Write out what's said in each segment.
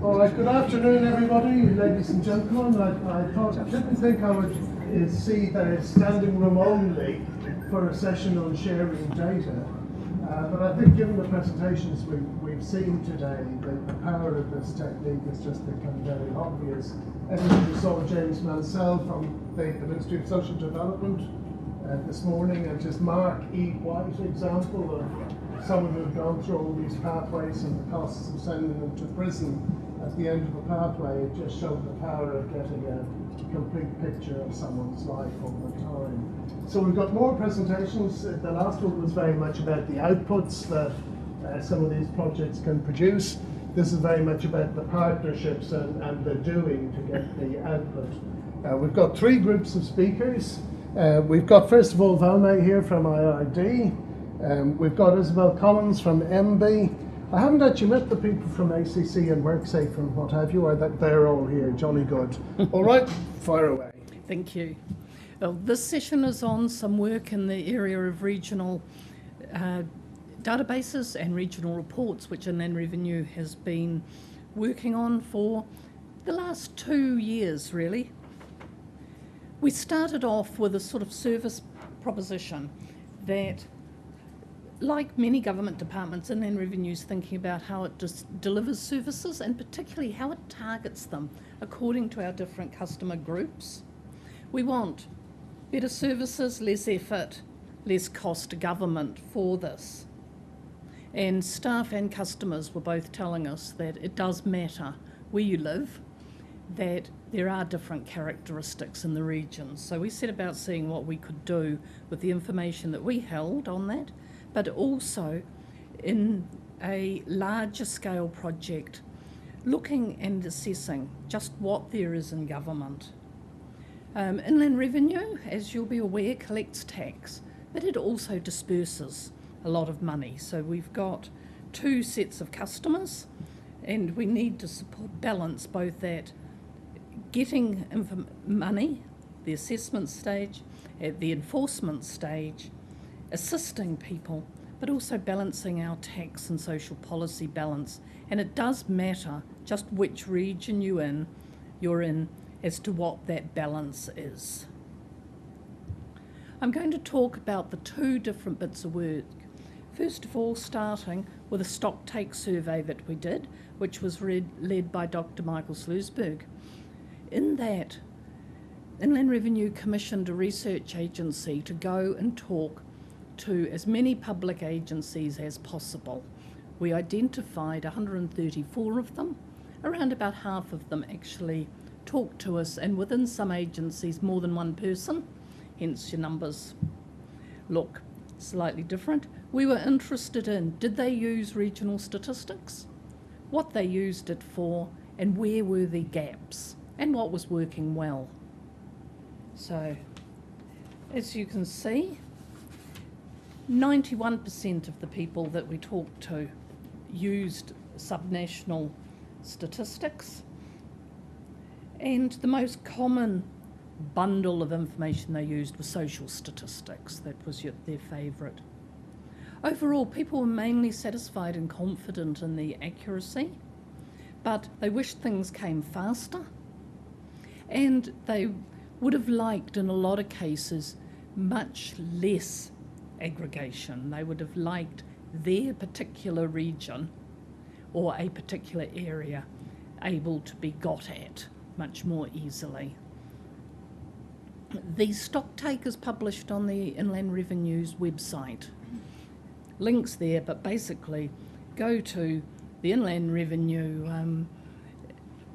All right, good afternoon, everybody, ladies and gentlemen. I didn't think I would see the standing room only for a session on sharing data, but I think given the presentations we've seen today, the power of this technique has just become very obvious. Everybody saw James Mansell from the Ministry of Social Development this morning, and just Mark E. White example of someone who'd gone through all these pathways and the costs of sending them to prison at the end of the pathway. It just showed the power of getting a complete picture of someone's life over time. So we've got more presentations. The last one was very much about the outputs that some of these projects can produce. This is very much about the partnerships and the doing to get the output. We've got three groups of speakers. We've got, first of all, Valmai here from IRD. We've got Isabelle Collins from MBIE. I haven't actually met the people from ACC and Worksafe and what have you, or that they're all here. Jolly good. All right, fire away. Thank you. Well, this session is on some work in the area of regional databases and regional reports, which Inland Revenue has been working on for the last 2 years, really. We started off with a sort of service proposition that, like many government departments, Inland Revenue is thinking about how it just delivers services and particularly how it targets them according to our different customer groups. We want better services, less effort, less cost to government for this. And staff and customers were both telling us that it does matter where you live, that there are different characteristics in the regions. So we set about seeing what we could do with the information that we held on that, but also in a larger scale project, looking and assessing just what there is in government. Inland Revenue, as you'll be aware, collects tax, but it also disperses a lot of money. So we've got two sets of customers, and we need to balance both that getting money, the assessment stage, at the enforcement stage, assisting people, but also balancing our tax and social policy balance. And it does matter just which region you're in as to what that balance is. I'm going to talk about the two different bits of work. First of all, starting with a stock take survey that we did, which was led by Dr. Michael Sluyzberg. In that, Inland Revenue commissioned a research agency to go and talk to as many public agencies as possible. We identified 134 of them. Around about half of them actually talked to us, and within some agencies more than one person, hence your numbers look slightly different. We were interested in, did they use regional statistics, what they used it for, and where were the gaps, and what was working well. So, as you can see, 91% of the people that we talked to used subnational statistics, and the most common bundle of information they used was social statistics. That was their favourite. Overall, people were mainly satisfied and confident in the accuracy, but they wished things came faster, and they would have liked, in a lot of cases, much less aggregation. They would have liked their particular region or a particular area able to be got at much more easily. The stock take is published on the Inland Revenue's website. Links there, but basically go to the Inland Revenue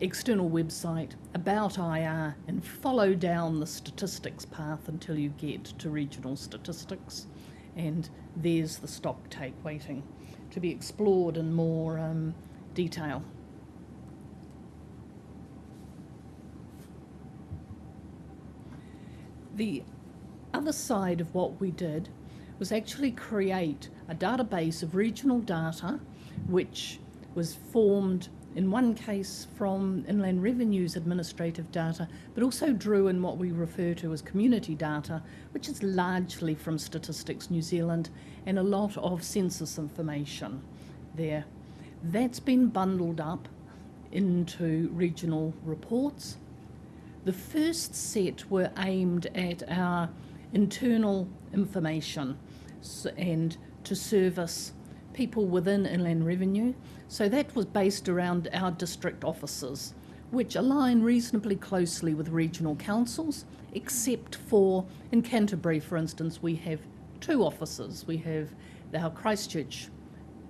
external website, About IR, and follow down the statistics path until you get to regional statistics. And there's the stock take waiting to be explored in more detail. The other side of what we did was actually create a database of regional data, which was formed in one case from Inland Revenue's administrative data, but also drew in what we refer to as community data, which is largely from Statistics New Zealand and a lot of census information there. That's been bundled up into regional reports. The first set were aimed at our internal information and to service people within Inland Revenue. So that was based around our district offices, which align reasonably closely with regional councils, except for, in Canterbury, for instance, we have 2 offices. We have our Christchurch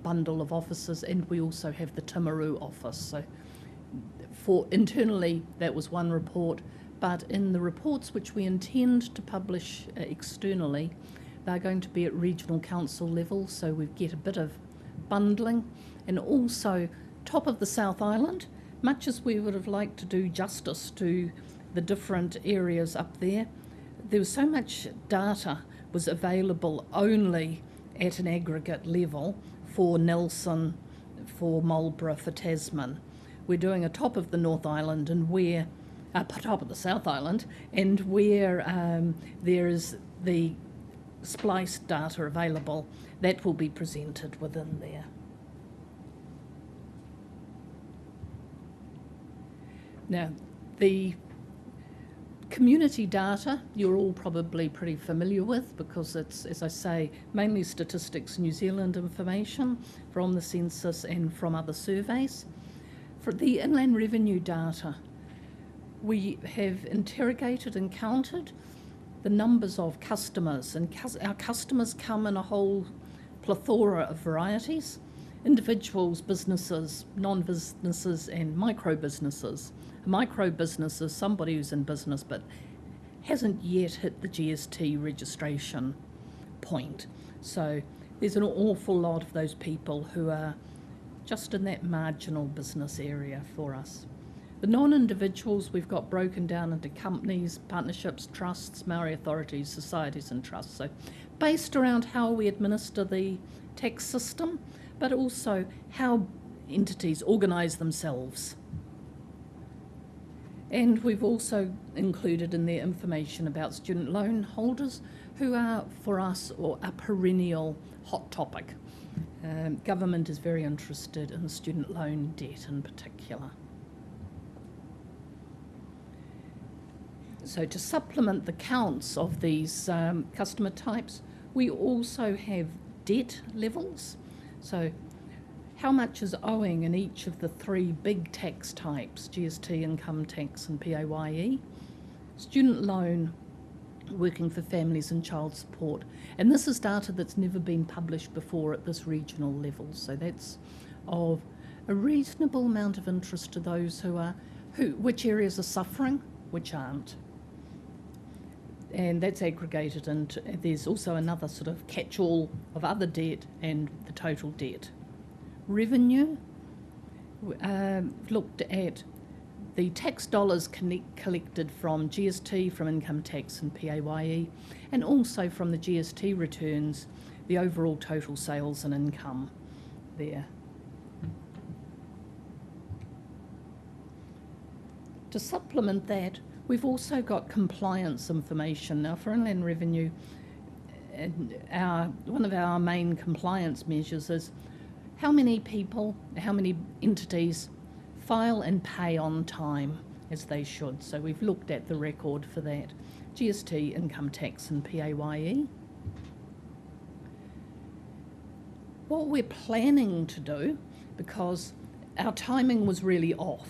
bundle of offices, and we also have the Timaru office. So for internally, that was one report, but in the reports which we intend to publish externally, they're going to be at regional council level, so we get a bit of bundling. And also, top of the South Island, much as we would have liked to do justice to the different areas up there, there was so much data was available only at an aggregate level for Nelson, for Marlborough, for Tasman. We're doing a top of the North Island and where, top of the South Island, and where there is the spliced data available, that will be presented within there. Now, the community data you're all probably pretty familiar with because it's, as I say, mainly Statistics New Zealand information from the census and from other surveys. For the Inland Revenue data, we have interrogated and counted the numbers of customers, and our customers come in a whole plethora of varieties: individuals, businesses, non-businesses and micro-businesses. A micro-business is somebody who's in business but hasn't yet hit the GST registration point. So there's an awful lot of those people who are just in that marginal business area for us. The non-individuals we've got broken down into companies, partnerships, trusts, Maori authorities, societies and trusts. So based around how we administer the tax system, but also how entities organise themselves. And we've also included in there information about student loan holders who are, for us, or a perennial hot topic. Government is very interested in student loan debt in particular. So to supplement the counts of these customer types, we also have debt levels. So how much is owing in each of the 3 big tax types, GST, income tax and PAYE. Student loan, working for families and child support. And this is data that's never been published before at this regional level. So that's of a reasonable amount of interest to those which areas are suffering, which aren't. And that's aggregated, and there's also another sort of catch-all of other debt and the total debt. Revenue, looked at the tax dollars collected from GST, from income tax and PAYE, and also from the GST returns, the overall total sales and income there. To supplement that, we've also got compliance information. Now, for Inland Revenue, one of our main compliance measures is how many people, how many entities file and pay on time as they should. So we've looked at the record for that. GST, income tax and PAYE. What we're planning to do, because our timing was really off,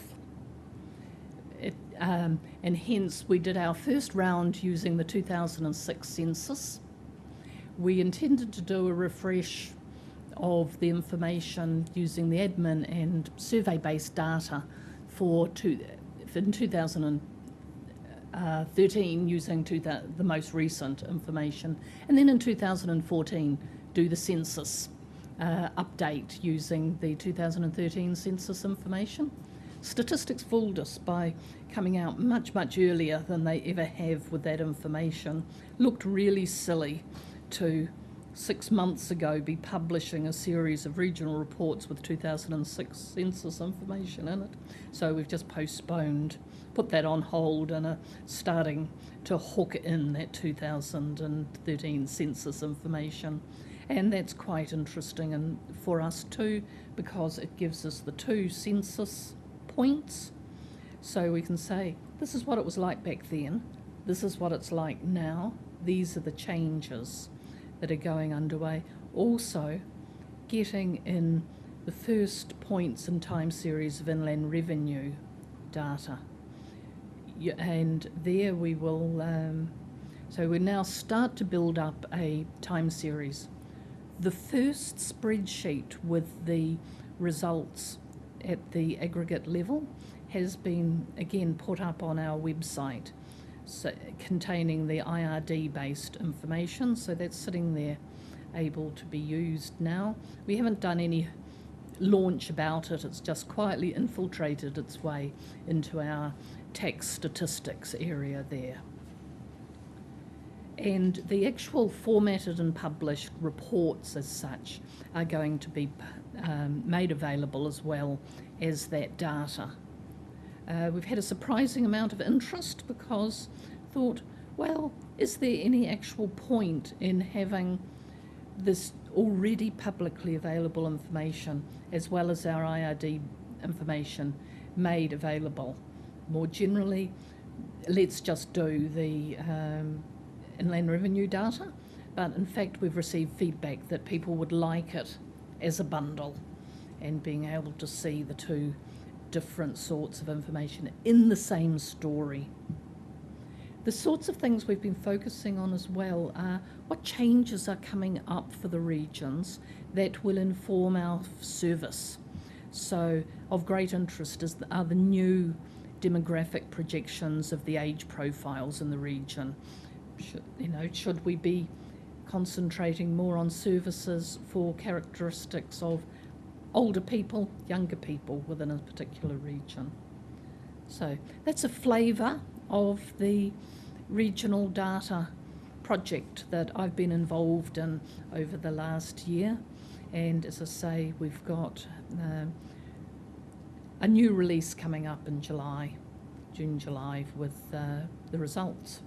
and hence we did our first round using the 2006 census. We intended to do a refresh of the information using the admin and survey-based data in 2013 using the most recent information, and then in 2014 do the census update using the 2013 census information. Statistics fooled us by coming out much, much earlier than they ever have with that information. Looked really silly to 6 months ago be publishing a series of regional reports with 2006 census information in it. So we've just postponed, put that on hold, and are starting to hook in that 2013 census information. And that's quite interesting and for us too, because it gives us the 2 census points. So we can say, this is what it was like back then, this is what it's like now, these are the changes that are going underway. Also, getting in the first points and time series of inland revenue data. And there we will, so we now start to build up a time series. The first spreadsheet with the results at the aggregate level has been again put up on our website, so containing the IRD-based information, so that's sitting there able to be used now. We haven't done any launch about it, it's just quietly infiltrated its way into our tax statistics area there. And the actual formatted and published reports as such are going to be made available as well as that data. We've had a surprising amount of interest because thought, well, is there any actual point in having this already publicly available information as well as our IRD information made available? More generally, let's just do the inland revenue data, but in fact we've received feedback that people would like it as a bundle and being able to see the two different sorts of information in the same story. The sorts of things we've been focusing on as well are what changes are coming up for the regions that will inform our service. So of great interest are the new demographic projections of the age profiles in the region. Should we be concentrating more on services for characteristics of older people, younger people within a particular region? So that's a flavour of the regional data project that I've been involved in over the last year. And as I say, we've got a new release coming up in June, July, with the results.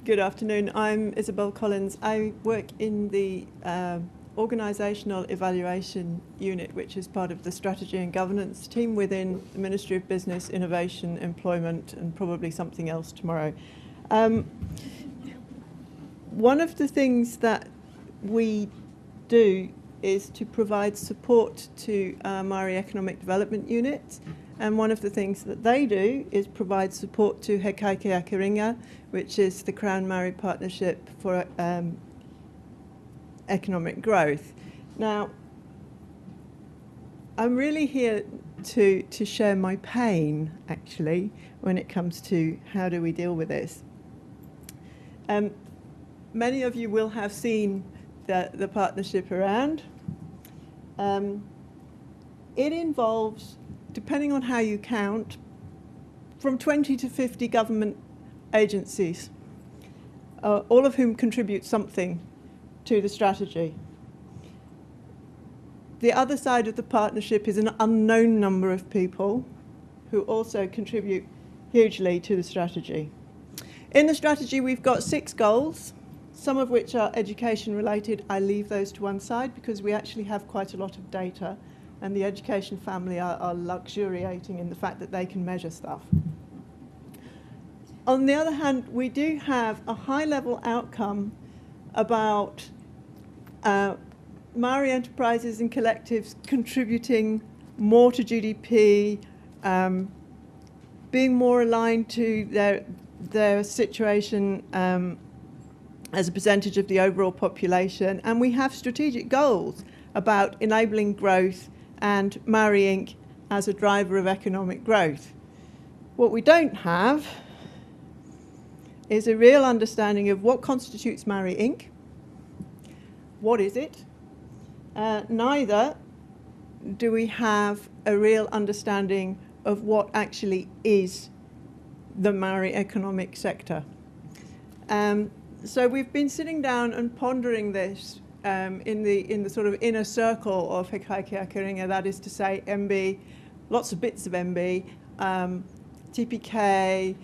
Good afternoon, I'm Isabelle Collins. I work in the Organisational Evaluation Unit, which is part of the Strategy and Governance team within the Ministry of Business, Innovation, Employment, and probably something else tomorrow. One of the things that we do is to provide support to Maori Economic Development Unit, and one of the things that they do is provide support to He Kaikeakiringa, which is the Crown Maori Partnership for Economic Growth. Now, I'm really here to share my pain, actually, when it comes to how do we deal with this. Many of you will have seen the partnership around. It involves, depending on how you count, from 20 to 50 government agencies, all of whom contribute something to the strategy. The other side of the partnership is an unknown number of people who also contribute hugely to the strategy. In the strategy, we've got 6 goals, some of which are education related. I leave those to one side because we actually have quite a lot of data, and the education family are luxuriating in the fact that they can measure stuff. On the other hand, we do have a high-level outcome about Maori enterprises and collectives contributing more to GDP, being more aligned to their situation as a percentage of the overall population, and we have strategic goals about enabling growth and Maori Inc. as a driver of economic growth. What we don't have is a real understanding of what constitutes Maori Inc. What is it? Neither do we have a real understanding of what actually is the Maori economic sector. So we've been sitting down and pondering this in the sort of inner circle of He Kaikeakiringa, that is to say MB, lots of bits of MB, TPK,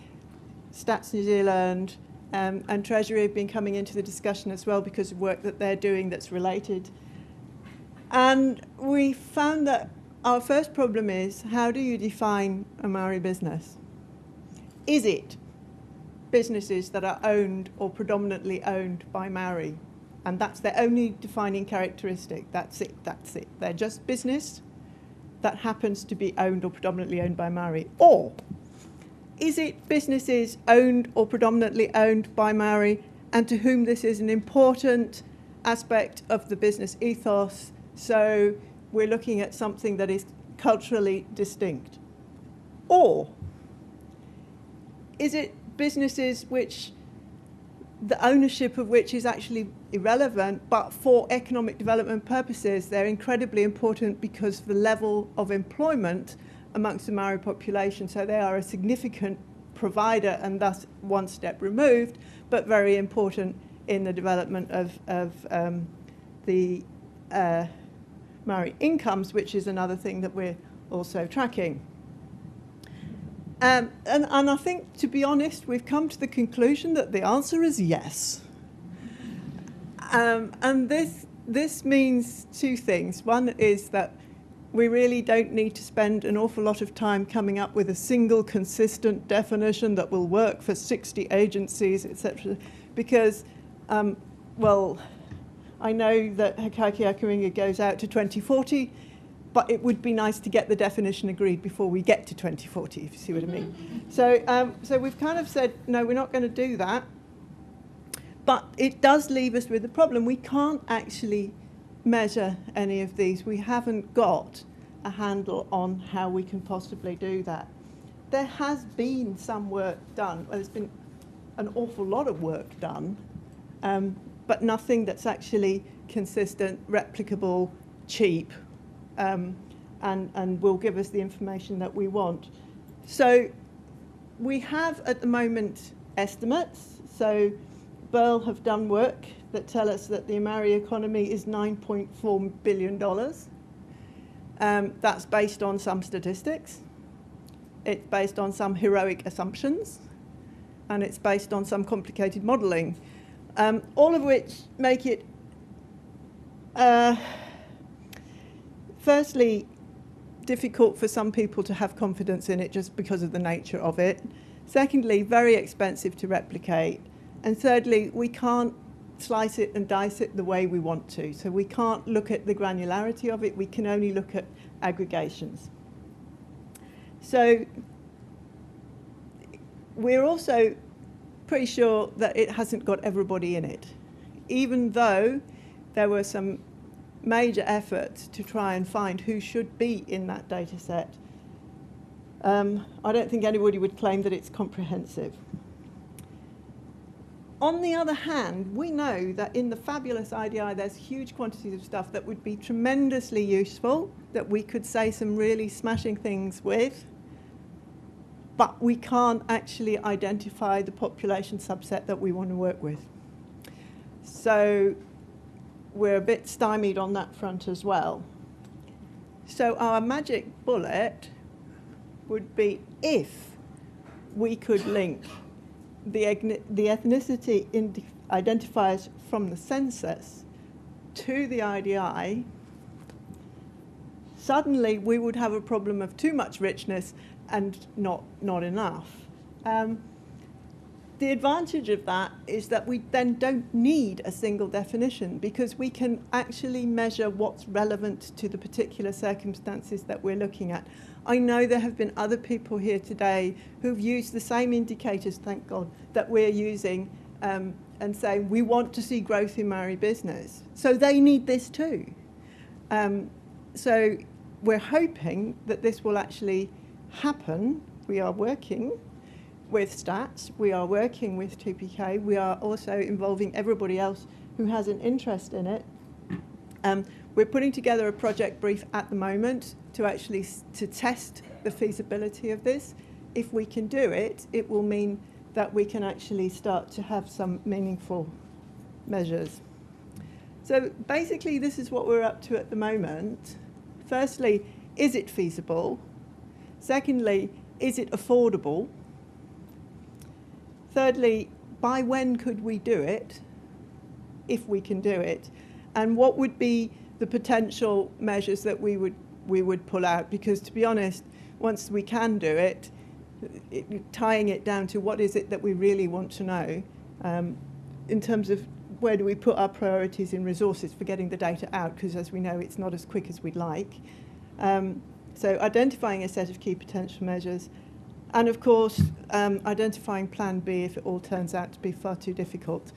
Stats New Zealand, and Treasury have been coming into the discussion as well because of work that they're doing that's related. And we found that our first problem is, how do you define a Maori business? Is it businesses that are owned or predominantly owned by Maori? And that's their only defining characteristic. That's it. They're just business that happens to be owned or predominantly owned by Maori. Or is it businesses owned or predominantly owned by Maori and to whom this is an important aspect of the business ethos? So we're looking at something that is culturally distinct. Or is it businesses which the ownership of which is actually irrelevant, but for economic development purposes, they're incredibly important because of the level of employment amongst the Maori population. So they are a significant provider and thus one step removed, but very important in the development of the Maori incomes, which is another thing that we're also tracking. And I think, to be honest, we've come to the conclusion that the answer is yes. And this means two things. One is that we really don't need to spend an awful lot of time coming up with a single consistent definition that will work for 60 agencies, etc. Because, well, I know that Hakaiki Akaringa goes out to 2040, but it would be nice to get the definition agreed before we get to 2040, if you see what I mean. So we've kind of said, no, we're not going to do that. But it does leave us with a problem. We can't actually measure any of these. We haven't got a handle on how we can possibly do that. There has been some work done. Well, there's been an awful lot of work done, but nothing that's actually consistent, replicable, cheap, and will give us the information that we want. So we have at the moment estimates. So Burl have done work that tell us that the Maori economy is $9.4 billion. That's based on some statistics. It's based on some heroic assumptions. And it's based on some complicated modelling. All of which make it, firstly, difficult for some people to have confidence in it just because of the nature of it. Secondly, very expensive to replicate. And thirdly, we can't slice it and dice it the way we want to. So we can't look at the granularity of it. We can only look at aggregations. So we're also pretty sure that it hasn't got everybody in it, even though there were some major efforts to try and find who should be in that data set. I don't think anybody would claim that it's comprehensive. On the other hand, we know that in the fabulous IDI, there's huge quantities of stuff that would be tremendously useful, that we could say some really smashing things with, but we can't actually identify the population subset that we want to work with. So we're a bit stymied on that front as well. So our magic bullet would be if we could link the ethnicity identifiers from the census to the IDI, suddenly we would have a problem of too much richness and not enough. The advantage of that is that we then don't need a single definition because we can actually measure what's relevant to the particular circumstances that we're looking at. I know there have been other people here today who've used the same indicators, thank God, that we're using and saying we want to see growth in Maori business. So they need this too. So we're hoping that this will actually happen. We are working with stats, we are working with 2PK, we are also involving everybody else who has an interest in it. We're putting together a project brief at the moment to test the feasibility of this. If we can do it, it will mean that we can actually start to have some meaningful measures. So basically this is what we're up to at the moment. Firstly, is it feasible? Secondly, is it affordable? Thirdly, by when could we do it, if we can do it? And what would be the potential measures that we would we would pull out, because to be honest, once we can do it, tying it down to what is it that we really want to know, in terms of where do we put our priorities in resources for getting the data out, because as we know, it's not as quick as we'd like. So identifying a set of key potential measures, and of course, identifying plan B if it all turns out to be far too difficult.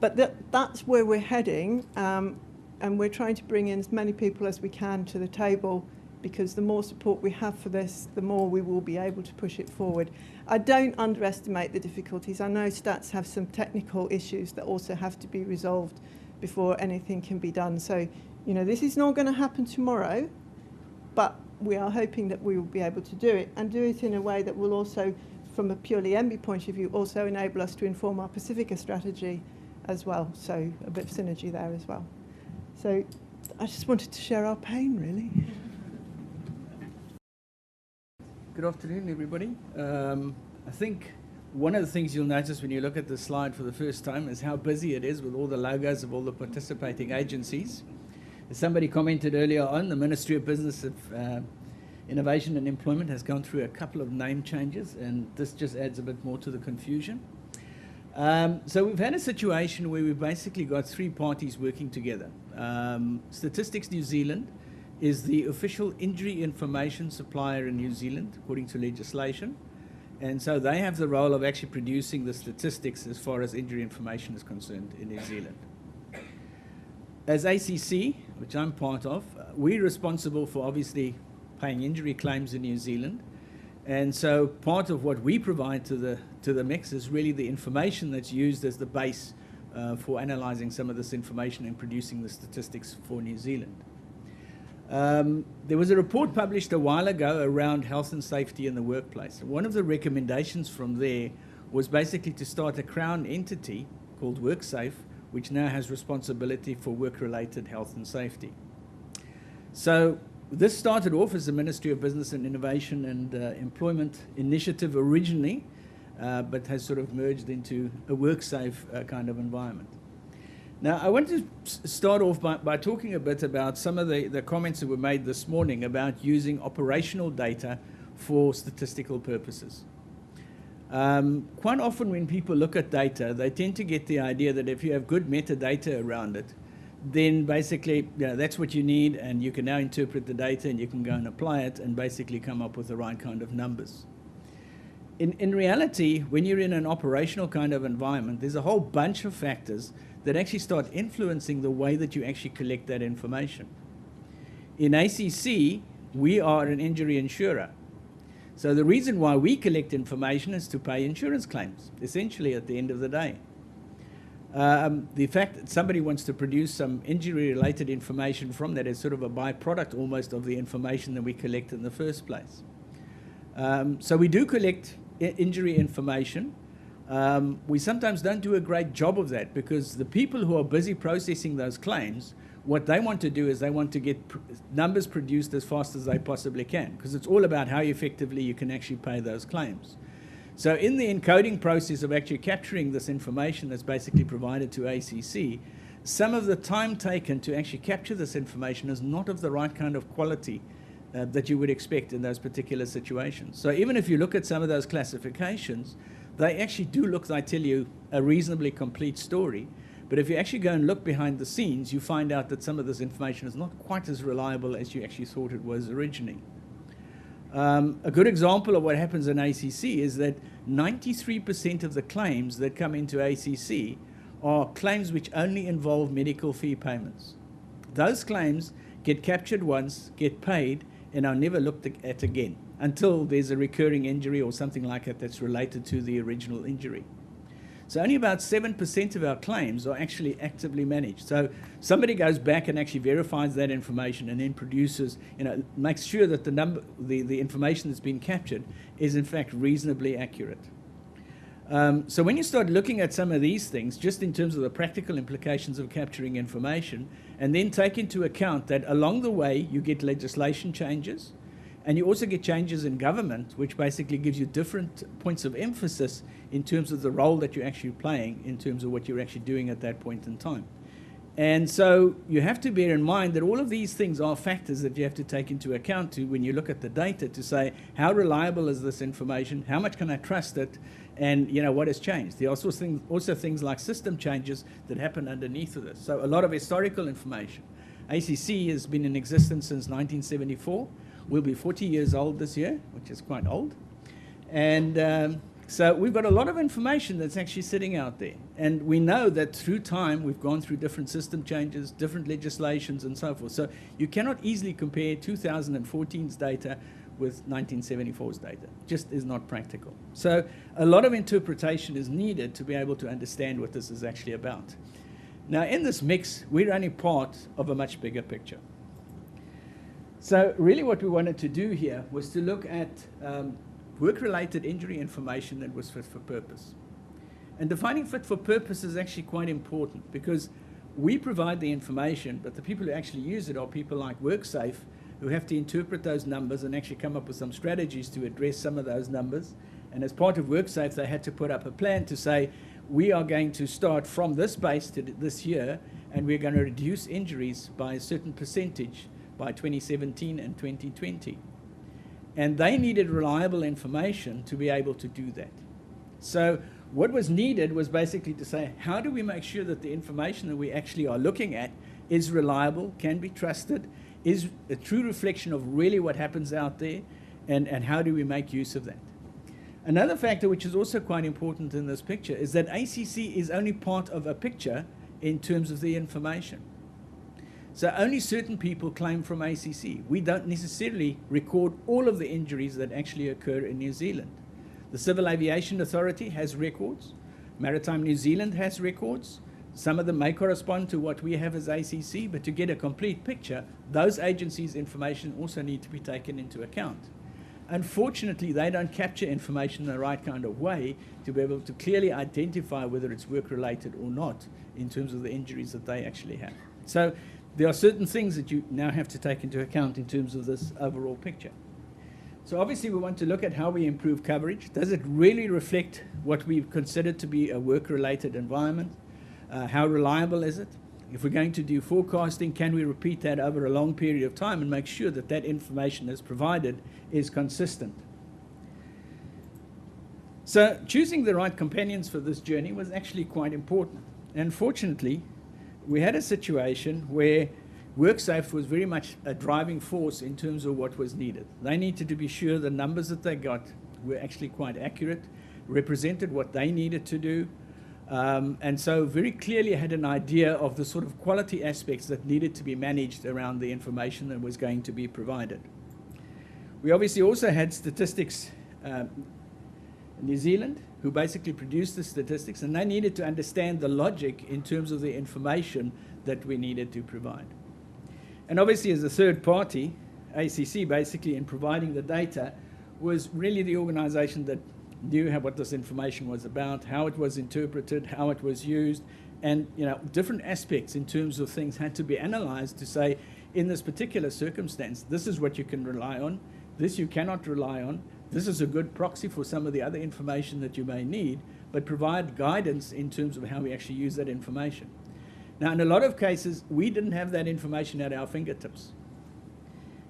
But that's where we're heading, and we're trying to bring in as many people as we can to the table, because the more support we have for this, the more we will be able to push it forward. I don't underestimate the difficulties. I know stats have some technical issues that also have to be resolved before anything can be done. So, this is not going to happen tomorrow, but we are hoping that we will be able to do it, and do it in a way that will also, from a purely MB point of view, also enable us to inform our Pacifica strategy as well. So a bit of synergy there as well. So I just wanted to share our pain, really. Good afternoon, everybody. I think one of the things you'll notice when you look at the slide for the first time is how busy it is with all the logos of all the participating agencies. As somebody commented earlier on, the Ministry of Business of Innovation and Employment has gone through a couple of name changes, and this just adds a bit more to the confusion. So we've had a situation where we've basically got three parties working together. Statistics New Zealand is the official injury information supplier in New Zealand, according to legislation. And so they have the role of actually producing the statistics as far as injury information is concerned in New Zealand. As ACC, which I'm part of, we're responsible for obviously paying injury claims in New Zealand. And so part of what we provide to the mix is really the information that's used as the base for analysing some of this information and producing the statistics for New Zealand. There was a report published a while ago around health and safety in the workplace. One of the recommendations from there was basically to start a Crown entity called Worksafe, which now has responsibility for work-related health and safety. So this started off as the Ministry of Business and Innovation and Employment initiative originally, but has sort of merged into a Worksafe kind of environment. Now, I want to start off by talking a bit about some of the comments that were made this morning about using operational data for statistical purposes. Quite often when people look at data, they tend to get the idea that if you have good metadata around it, then basically that's what you need, and you can now interpret the data and you can go and apply it and basically come up with the right kind of numbers. In reality, when you're in an operational kind of environment, there's a whole bunch of factors that actually start influencing the way that you actually collect that information. In ACC, we are an injury insurer. So the reason why we collect information is to pay insurance claims, essentially at the end of the day. The fact that somebody wants to produce some injury-related information from that is sort of a byproduct almost of the information that we collect in the first place. So we do collect injury information. We sometimes don't do a great job of that, because the people who are busy processing those claims, what they want to do is they want to get numbers produced as fast as they possibly can, because it's all about how effectively you can actually pay those claims. So in the encoding process of actually capturing this information that's basically provided to ACC, some of the time taken to actually capture this information is not of the right kind of quality that you would expect in those particular situations. So even if you look at some of those classifications, they actually do look, I tell you, a reasonably complete story. But if you actually go and look behind the scenes, you find out that some of this information is not quite as reliable as you actually thought it was originally. A good example of what happens in ACC is that 93% of the claims that come into ACC are claims which only involve medical fee payments. Those claims get captured once, get paid, and are never looked at again until there's a recurring injury or something like that that's related to the original injury. So only about 7% of our claims are actually actively managed. So somebody goes back and actually verifies that information and then produces, makes sure that the information that's been captured is in fact reasonably accurate. So when you start looking at some of these things, just in terms of the practical implications of capturing information, and then take into account that along the way you get legislation changes, and you also get changes in government, which basically gives you different points of emphasis in terms of the role that you're actually playing in terms of what you're actually doing at that point in time. And so you have to bear in mind that all of these things are factors that you have to take into account to when you look at the data to say, how reliable is this information? How much can I trust it? And what has changed? There are also things like system changes that happen underneath of this. So a lot of historical information. ACC has been in existence since 1974. We'll be 40 years old this year, which is quite old. And so we've got a lot of information that's actually sitting out there. And we know that through time, we've gone through different system changes, different legislations, and so forth. So you cannot easily compare 2014's data with 1974's data. Just is not practical. So a lot of interpretation is needed to be able to understand what this is actually about. Now, in this mix, we're only part of a much bigger picture. So really what we wanted to do here was to look at work-related injury information that was fit for purpose. And defining fit for purpose is actually quite important because we provide the information, but the people who actually use it are people like Worksafe, who have to interpret those numbers and actually come up with some strategies to address some of those numbers. And as part of Worksafe, they had to put up a plan to say, we are going to start from this base to this year, and we're going to reduce injuries by a certain percentage by 2017 and 2020. And they needed reliable information to be able to do that. So what was needed was basically to say, how do we make sure that the information that we actually are looking at is reliable, can be trusted, is a true reflection of really what happens out there, and how do we make use of that? Another factor which is also quite important in this picture is that ACC is only part of a picture in terms of the information. So only certain people claim from ACC. We don't necessarily record all of the injuries that actually occur in New Zealand. The Civil Aviation Authority has records. Maritime New Zealand has records. Some of them may correspond to what we have as ACC, but to get a complete picture, those agencies' information also need to be taken into account. Unfortunately, they don't capture information in the right kind of way to be able to clearly identify whether it's work-related or not in terms of the injuries that they actually have. So there are certain things that you now have to take into account in terms of this overall picture. So obviously we want to look at how we improve coverage. Does it really reflect what we've considered to be a work-related environment? How reliable is it? If we're going to do forecasting, can we repeat that over a long period of time and make sure that that information that's provided is consistent? So choosing the right companions for this journey was actually quite important. And fortunately, we had a situation where Worksafe was very much a driving force in terms of what was needed. They needed to be sure the numbers that they got were actually quite accurate, represented what they needed to do, and so very clearly had an idea of the sort of quality aspects that needed to be managed around the information that was going to be provided. We obviously also had statistics in New Zealand who basically produced the statistics, and they needed to understand the logic in terms of the information that we needed to provide. And obviously as a third party, ACC basically in providing the data was really the organization that knew what this information was about, how it was interpreted, how it was used, and different aspects in terms of things had to be analyzed to say, in this particular circumstance, this is what you can rely on, this you cannot rely on, this is a good proxy for some of the other information that you may need, but provide guidance in terms of how we actually use that information. Now, in a lot of cases, we didn't have that information at our fingertips.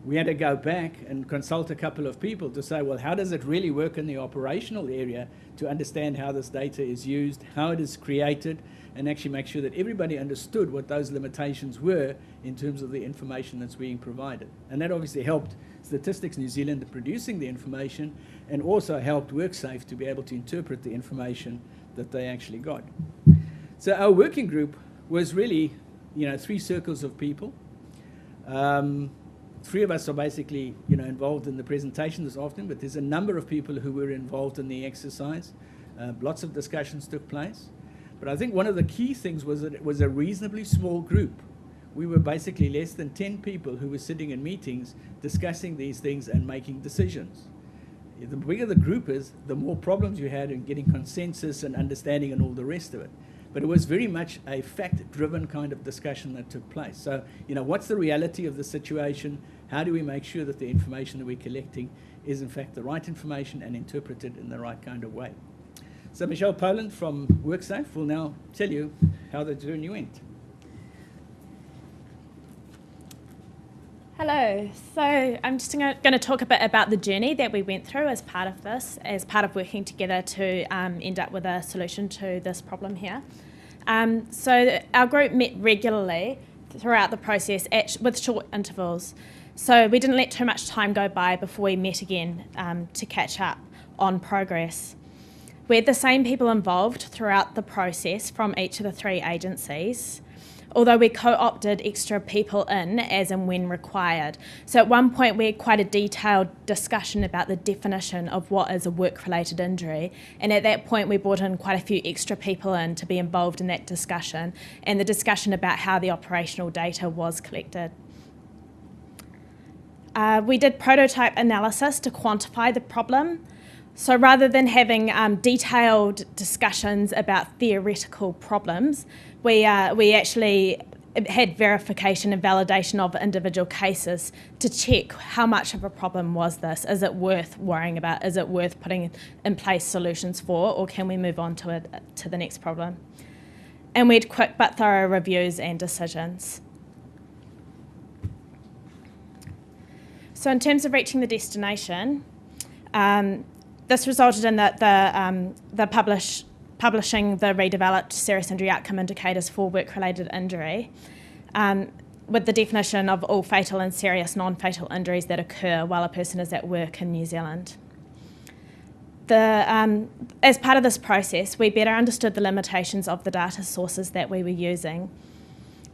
We had to go back and consult a couple of people to say, well, how does it really work in the operational area to understand how this data is used, how it is created, and actually make sure that everybody understood what those limitations were in terms of the information that's being provided. And that obviously helped Statistics New Zealand in producing the information, and also helped Worksafe to be able to interpret the information that they actually got. So our working group was really, 3 circles of people. 3 of us are basically, involved in the presentation this afternoon, but there's a number of people who were involved in the exercise. Lots of discussions took place. But I think one of the key things was that it was a reasonably small group. We were basically less than 10 people who were sitting in meetings discussing these things and making decisions. The bigger the group is, the more problems you had in getting consensus and understanding and all the rest of it. But it was very much a fact-driven kind of discussion that took place. So, what's the reality of the situation? How do we make sure that the information that we're collecting is in fact the right information and interpreted in the right kind of way? So Michelle Poland from Worksafe will now tell you how the journey went. Hello. So I'm just going to talk a bit about the journey that we went through as part of this, as part of working together to end up with a solution to this problem here. So our group met regularly throughout the process with short intervals. So we didn't let too much time go by before we met again to catch up on progress. We had the same people involved throughout the process from each of the 3 agencies, although we co-opted extra people in as and when required. So at one point we had quite a detailed discussion about the definition of what is a work-related injury, and at that point we brought in quite a few extra people in to be involved in that discussion and the discussion about how the operational data was collected. We did prototype analysis to quantify the problem. So rather than having detailed discussions about theoretical problems, we actually had verification and validation of individual cases to check how much of a problem was this. Is it worth worrying about? Is it worth putting in place solutions for, or can we move on to the next problem? And we had quick but thorough reviews and decisions. So in terms of reaching the destination, this resulted in publishing the redeveloped serious injury outcome indicators for work-related injury, with the definition of all fatal and serious non-fatal injuries that occur while a person is at work in New Zealand. As part of this process, we better understood the limitations of the data sources that we were using,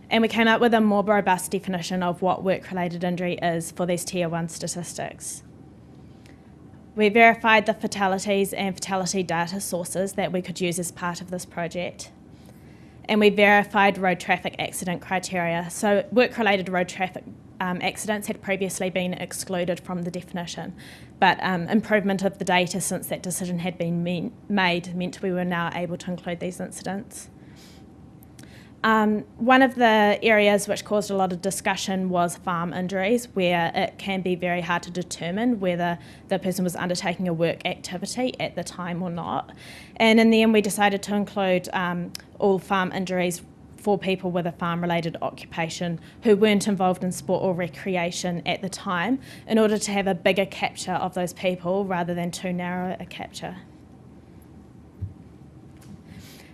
and we came up with a more robust definition of what work-related injury is for these Tier 1 statistics. We verified the fatalities and fatality data sources that we could use as part of this project. And we verified road traffic accident criteria. So work-related road traffic accidents had previously been excluded from the definition, but improvement of the data since that decision had been made meant we were now able to include these incidents. One of the areas which caused a lot of discussion was farm injuries, where it can be very hard to determine whether the person was undertaking a work activity at the time or not. And in the end, we decided to include all farm injuries for people with a farm-related occupation who weren't involved in sport or recreation at the time, in order to have a bigger capture of those people rather than too narrow a capture.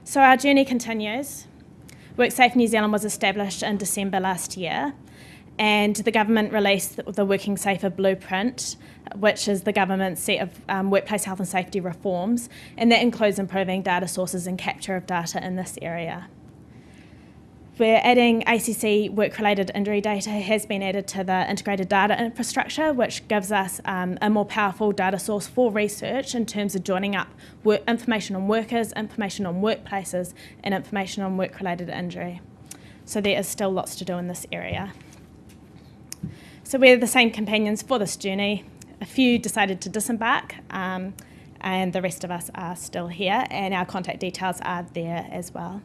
So our journey continues. Worksafe New Zealand was established in December last year, and the government released the Working Safer Blueprint, which is the government's set of workplace health and safety reforms, and that includes improving data sources and capture of data in this area. We're adding ACC work-related injury data has been added to the integrated data infrastructure, which gives us a more powerful data source for research in terms of joining up information on workers, information on workplaces, and information on work-related injury. So there is still lots to do in this area. So we're the same companions for this journey. A few decided to disembark, and the rest of us are still here, and our contact details are there as well.